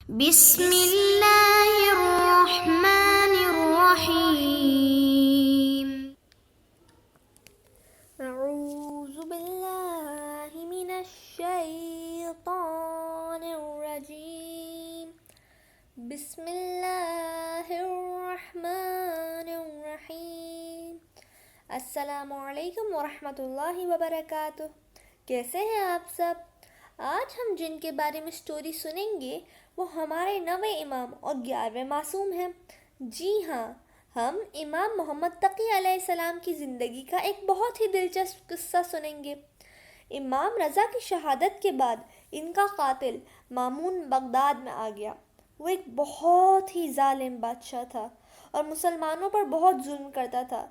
بسم اللہ الرحمن الرحیم اعوذ باللہ من الشیطان الرجیم بسم اللہ الرحمن الرحیم۔ السلام علیکم ورحمۃ اللہ وبرکاتہ۔ کیسے ہیں آپ سب؟ آج ہم جن کے بارے میں سٹوری سنیں گے وہ ہمارے 9ویں امام اور 11ویں معصوم ہیں۔ جی ہاں، ہم امام محمد تقی علیہ السلام کی زندگی کا ایک بہت ہی دلچسپ قصہ سنیں گے۔ امام رضا کی شہادت کے بعد ان کا قاتل مامون بغداد میں آ گیا۔ وہ ایک بہت ہی ظالم بادشاہ تھا اور مسلمانوں پر بہت ظلم کرتا تھا،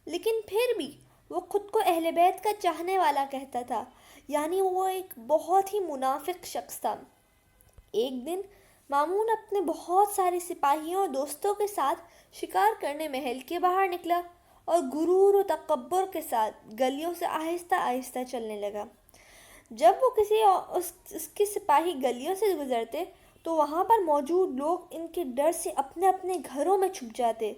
لیکن پھر بھی وہ خود کو اہل بیت کا چاہنے والا کہتا تھا، یعنی وہ ایک بہت ہی منافق شخص تھا۔ ایک دن مامون اپنے بہت سارے سپاہیوں اور دوستوں کے ساتھ شکار کرنے محل کے باہر نکلا اور غرور و تکبر کے ساتھ گلیوں سے آہستہ آہستہ چلنے لگا۔ جب وہ اس کے سپاہی گلیوں سے گزرتے تو وہاں پر موجود لوگ ان کے ڈر سے اپنے اپنے گھروں میں چھپ جاتے۔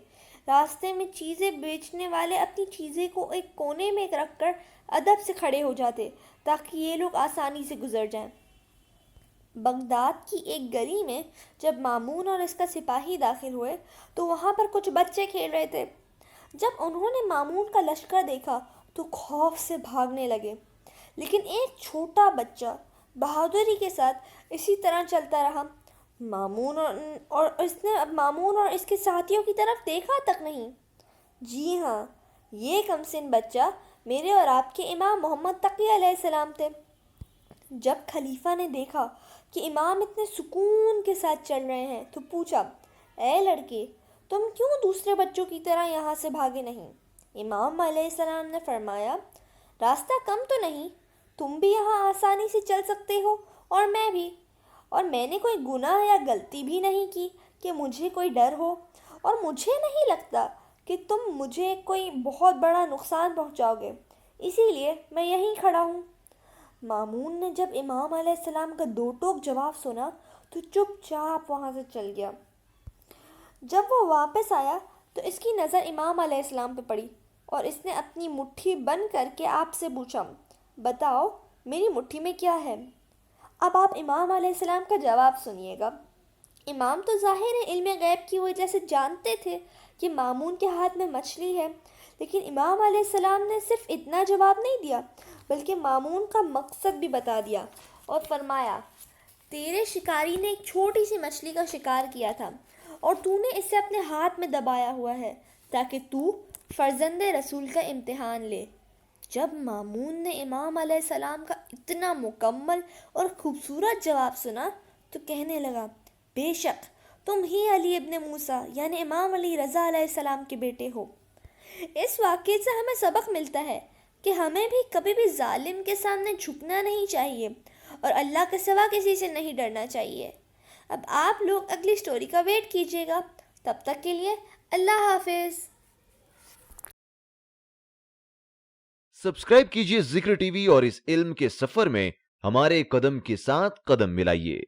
راستے میں چیزیں بیچنے والے اپنی چیزیں کو ایک کونے میں رکھ کر ادب سے کھڑے ہو جاتے تاکہ یہ لوگ آسانی سے گزر جائیں۔ بغداد کی ایک گلی میں جب مامون اور اس کا سپاہی داخل ہوئے تو وہاں پر کچھ بچے کھیل رہے تھے۔ جب انہوں نے مامون کا لشکر دیکھا تو خوف سے بھاگنے لگے، لیکن ایک چھوٹا بچہ بہادری کے ساتھ اسی طرح چلتا رہا۔ مامون اور اس کے ساتھیوں کی طرف دیکھا تک نہیں۔ جی ہاں، یہ کم سن بچہ میرے اور آپ کے امام محمد تقی علیہ السلام تھے۔ جب خلیفہ نے دیکھا کہ امام اتنے سکون کے ساتھ چل رہے ہیں تو پوچھا، اے لڑکے، تم کیوں دوسرے بچوں کی طرح یہاں سے بھاگے نہیں؟ امام علیہ السلام نے فرمایا، راستہ کم تو نہیں، تم بھی یہاں آسانی سے چل سکتے ہو اور میں بھی، اور میں نے کوئی گناہ یا غلطی بھی نہیں کی کہ مجھے کوئی ڈر ہو، اور مجھے نہیں لگتا کہ تم مجھے کوئی بہت بڑا نقصان پہنچاؤ گے، اسی لیے میں یہیں کھڑا ہوں۔ مامون نے جب امام علیہ السلام کا دو ٹوک جواب سنا تو چپ چاپ وہاں سے چل گیا۔ جب وہ واپس آیا تو اس کی نظر امام علیہ السلام پہ پڑی اور اس نے اپنی مٹھی بند کر کے آپ سے پوچھا، بتاؤ میری مٹھی میں کیا ہے؟ اب آپ امام علیہ السلام کا جواب سنیے گا۔ امام تو ظاہر علم غیب کی وجہ سے جانتے تھے کہ مامون کے ہاتھ میں مچھلی ہے، لیکن امام علیہ السلام نے صرف اتنا جواب نہیں دیا بلکہ مامون کا مقصد بھی بتا دیا اور فرمایا، تیرے شکاری نے ایک چھوٹی سی مچھلی کا شکار کیا تھا اور تو نے اسے اپنے ہاتھ میں دبایا ہوا ہے تاکہ تو فرزند رسول کا امتحان لے۔ جب مامون نے امام علیہ السلام کا اتنا مکمل اور خوبصورت جواب سنا تو کہنے لگا، بے شک تم ہی علی ابن موسیٰ یعنی امام علی رضا علیہ السلام کے بیٹے ہو۔ اس واقعے سے ہمیں سبق ملتا ہے کہ ہمیں بھی کبھی بھی ظالم کے سامنے جھکنا نہیں چاہیے اور اللہ کے سوا کسی سے نہیں ڈرنا چاہیے۔ اب آپ لوگ اگلی سٹوری کا ویٹ کیجیے گا، تب تک کے لیے اللہ حافظ۔ سبسکرائب کیجئے ذکر ٹی وی اور اس علم کے سفر میں ہمارے قدم کے ساتھ قدم ملائیے۔